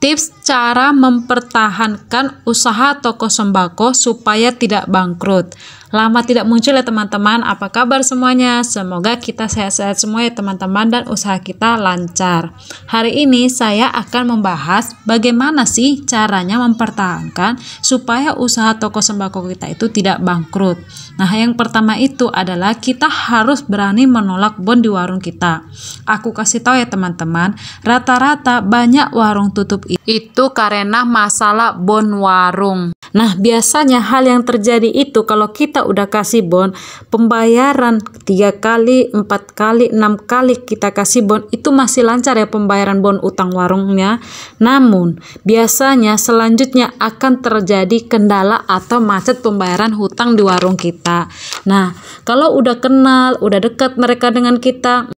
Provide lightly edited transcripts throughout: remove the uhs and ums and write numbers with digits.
Tips cara mempertahankan usaha toko sembako supaya tidak bangkrut. Lama tidak muncul ya teman-teman, apa kabar semuanya? Semoga kita sehat-sehat semua ya teman-teman dan usaha kita lancar. Hari ini saya akan membahas bagaimana sih caranya mempertahankan supaya usaha toko sembako kita itu tidak bangkrut. Nah, yang pertama itu adalah kita harus berani menolak bon di warung kita. Aku kasih tahu ya teman-teman, rata-rata banyak warung tutup itu karena masalah bon warung. Nah, biasanya hal yang terjadi itu kalau kita udah kasih bon, pembayaran 3 kali, 4 kali, 6 kali kita kasih bon, itu masih lancar ya pembayaran bon utang warungnya. Namun, biasanya selanjutnya akan terjadi kendala atau macet pembayaran hutang di warung kita. Nah, kalau udah kenal, udah dekat mereka dengan kita,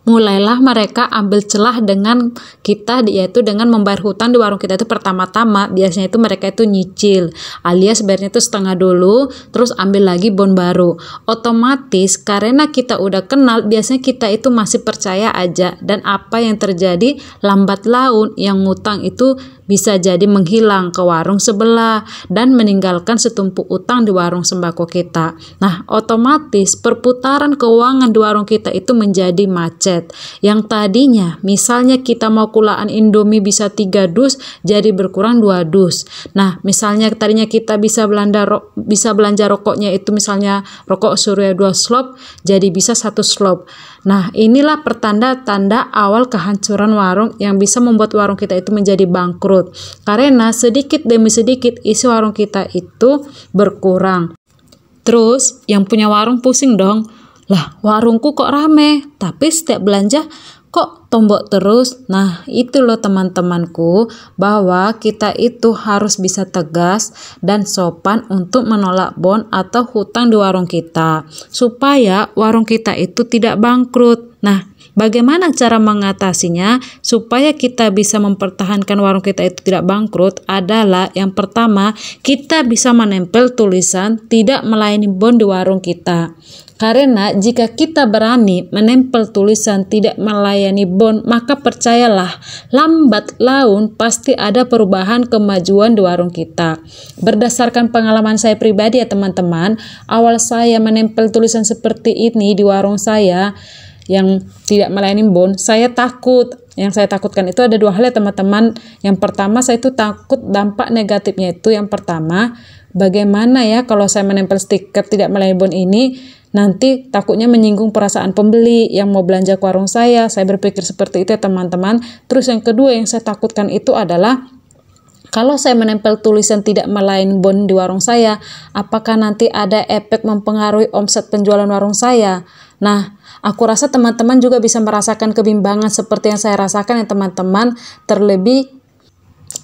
mulailah mereka ambil celah dengan kita, yaitu dengan membayar hutang di warung kita itu pertama-tama. Biasanya itu mereka itu nyicil, alias bayarnya itu setengah dulu, terus ambil lagi bon baru. Otomatis karena kita udah kenal, biasanya kita itu masih percaya aja, dan apa yang terjadi, lambat laun yang ngutang itu bisa jadi menghilang ke warung sebelah dan meninggalkan setumpuk utang di warung sembako kita. Nah, otomatis perputaran keuangan di warung kita itu menjadi macet. Yang tadinya misalnya kita mau kulaan Indomie bisa 3 dus jadi berkurang 2 dus. Nah, misalnya tadinya kita bisa belanja rokoknya itu misalnya rokok Surya 2 slop jadi bisa 1 slop. Nah, inilah pertanda-tanda awal kehancuran warung yang bisa membuat warung kita itu menjadi bangkrut. Karena sedikit demi sedikit isi warung kita itu berkurang. Terus yang punya warung pusing dong. Lah, warungku kok rame, tapi setiap belanja kok tombok terus. Nah, itu loh teman-temanku, bahwa kita itu harus bisa tegas dan sopan untuk menolak bon atau hutang di warung kita, supaya warung kita itu tidak bangkrut. Nah, bagaimana cara mengatasinya supaya kita bisa mempertahankan warung kita itu tidak bangkrut adalah yang pertama, kita bisa menempel tulisan tidak melayani bon di warung kita. Karena jika kita berani menempel tulisan tidak melayani bon, maka percayalah, lambat laun pasti ada perubahan kemajuan di warung kita. Berdasarkan pengalaman saya pribadi ya teman-teman, awal saya menempel tulisan seperti ini di warung saya yang tidak melayani bon, saya takut. Yang saya takutkan itu ada 2 hal ya teman-teman. Yang pertama, saya itu takut dampak negatifnya itu. Yang pertama, bagaimana ya kalau saya menempel stiker tidak melayani bon ini, nanti takutnya menyinggung perasaan pembeli yang mau belanja ke warung saya. Saya berpikir seperti itu ya teman-teman. Terus yang kedua yang saya takutkan itu adalah, kalau saya menempel tulisan tidak melayani bon di warung saya, apakah nanti ada efek mempengaruhi omset penjualan warung saya? Nah, aku rasa teman-teman juga bisa merasakan kebimbangan seperti yang saya rasakan ya teman-teman. Terlebih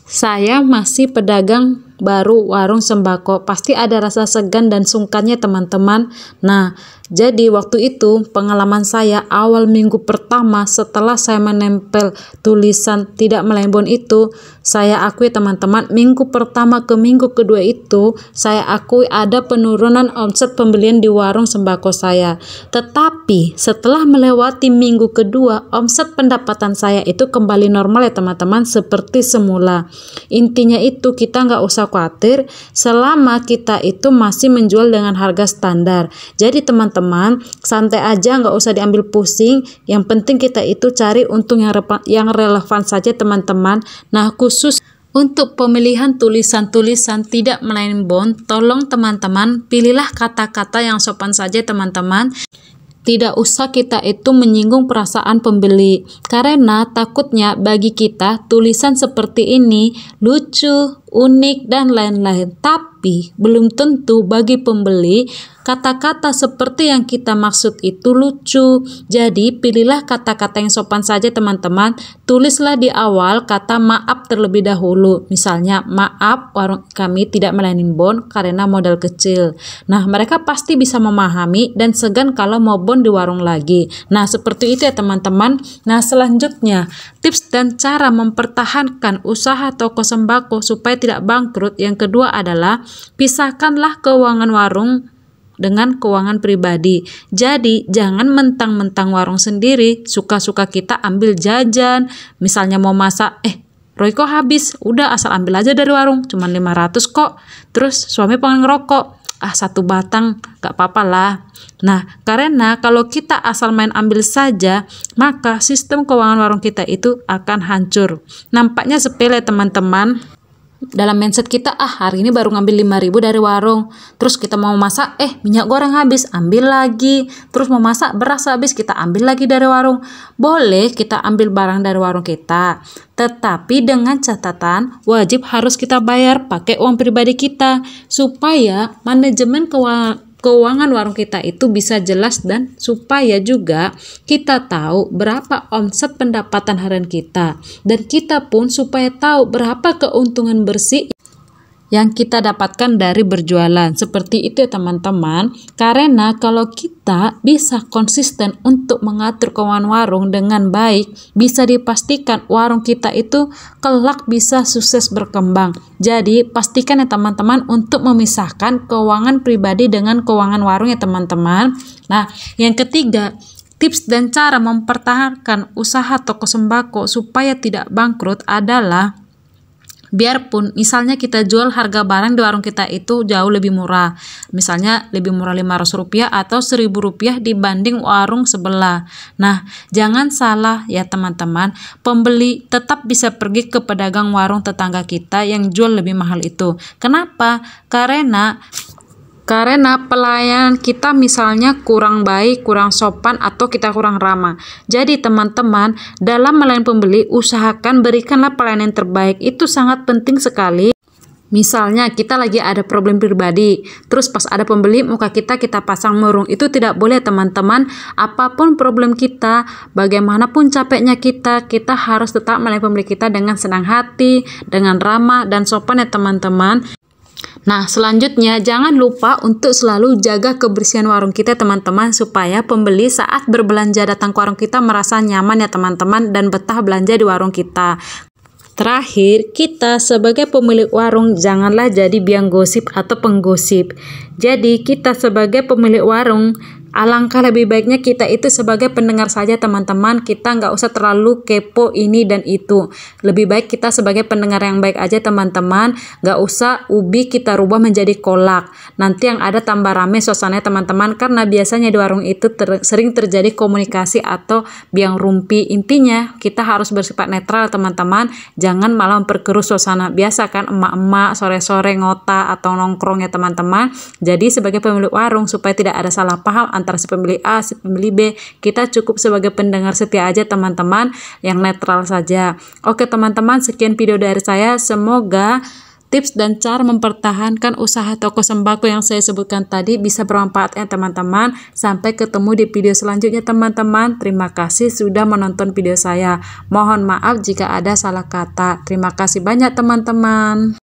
saya masih pedagang baru warung sembako, pasti ada rasa segan dan sungkannya teman-teman. Nah, jadi waktu itu pengalaman saya awal minggu pertama setelah saya menempel tulisan tidak melayani bon itu, saya akui teman-teman, minggu pertama ke minggu kedua itu saya akui ada penurunan omset pembelian di warung sembako saya. Tetapi setelah melewati minggu kedua, omset pendapatan saya itu kembali normal ya teman-teman, seperti semula. Intinya itu kita nggak usah khawatir selama kita itu masih menjual dengan harga standar. Jadi teman-teman, santai aja, nggak usah diambil pusing. Yang penting kita itu cari untung yang relevan saja teman-teman. Nah, khusus untuk pemilihan tulisan-tulisan tidak melayani bon, tolong teman-teman pilihlah kata-kata yang sopan saja teman-teman. Tidak usah kita itu menyinggung perasaan pembeli, karena takutnya bagi kita tulisan seperti ini lucu, unik, dan lain-lain. Tapi belum tentu bagi pembeli kata-kata seperti yang kita maksud itu lucu. Jadi pilihlah kata-kata yang sopan saja teman-teman. Tulislah di awal kata maaf terlebih dahulu. Misalnya, maaf warung kami tidak melayani bon karena modal kecil. Nah, mereka pasti bisa memahami dan segan kalau mau bon di warung lagi. Nah, seperti itu ya teman-teman. Nah, selanjutnya tips dan cara mempertahankan usaha toko sembako supaya tidak bangkrut. Yang kedua adalah pisahkanlah keuangan warung dengan keuangan pribadi. Jadi jangan mentang-mentang warung sendiri, suka-suka kita ambil jajan. Misalnya mau masak, Royco habis, udah asal ambil aja dari warung, cuman 500 kok. Terus suami pengen ngerokok, satu batang gak apa-apa lah. Nah, karena kalau kita asal main ambil saja, maka sistem keuangan warung kita itu akan hancur. Nampaknya sepele teman-teman. Dalam mindset kita, hari ini baru ngambil 5.000 dari warung. Terus kita mau masak, minyak goreng habis, ambil lagi. Terus mau masak, beras habis, kita ambil lagi dari warung. Boleh kita ambil barang dari warung kita, tetapi dengan catatan wajib harus kita bayar pakai uang pribadi kita, supaya manajemen keuangan warung kita itu bisa jelas, dan supaya juga kita tahu berapa omset pendapatan harian kita, dan kita pun supaya tahu berapa keuntungan bersih yang kita dapatkan dari berjualan. Seperti itu ya teman-teman. Karena kalau kita bisa konsisten untuk mengatur keuangan warung dengan baik, bisa dipastikan warung kita itu kelak bisa sukses berkembang. Jadi pastikan ya teman-teman untuk memisahkan keuangan pribadi dengan keuangan warung ya teman-teman. Nah, yang ketiga, tips dan cara mempertahankan usaha toko sembako supaya tidak bangkrut adalah, biarpun misalnya kita jual harga barang di warung kita itu jauh lebih murah, misalnya lebih murah Rp500 atau Rp1.000 dibanding warung sebelah. Nah, jangan salah ya teman-teman, pembeli tetap bisa pergi ke pedagang warung tetangga kita yang jual lebih mahal itu. Kenapa? Karena pelayanan kita misalnya kurang baik, kurang sopan, atau kita kurang ramah. Jadi teman-teman, dalam melayani pembeli, usahakan berikanlah pelayanan terbaik. Itu sangat penting sekali. Misalnya kita lagi ada problem pribadi, terus pas ada pembeli muka kita pasang murung, itu tidak boleh teman-teman. Apapun problem kita, bagaimanapun capeknya kita harus tetap melayani pembeli kita dengan senang hati, dengan ramah dan sopan ya teman-teman. Nah, selanjutnya jangan lupa untuk selalu jaga kebersihan warung kita teman-teman, supaya pembeli saat berbelanja datang ke warung kita merasa nyaman ya teman-teman, dan betah belanja di warung kita. Terakhir, kita sebagai pemilik warung janganlah jadi biang gosip atau penggosip. Jadi kita sebagai pemilik warung, alangkah lebih baiknya kita itu sebagai pendengar saja teman-teman. Kita nggak usah terlalu kepo ini dan itu. Lebih baik kita sebagai pendengar yang baik aja teman-teman. Nggak usah ubi kita rubah menjadi kolak. Nanti yang ada tambah rame suasananya teman-teman. Karena biasanya di warung itu sering terjadi komunikasi atau biang rumpi. Intinya kita harus bersifat netral teman-teman. Jangan malah memperkeruh suasana. Biasa kan emak-emak sore-sore ngota atau nongkrong ya teman-teman. Jadi sebagai pemilik warung, supaya tidak ada salah paham antara si pembeli A, si pembeli B, kita cukup sebagai pendengar setia aja teman-teman, yang netral saja. Oke teman-teman, sekian video dari saya. Semoga tips dan cara mempertahankan usaha toko sembako yang saya sebutkan tadi bisa bermanfaat ya teman-teman. Sampai ketemu di video selanjutnya teman-teman. Terima kasih sudah menonton video saya. Mohon maaf jika ada salah kata. Terima kasih banyak teman-teman.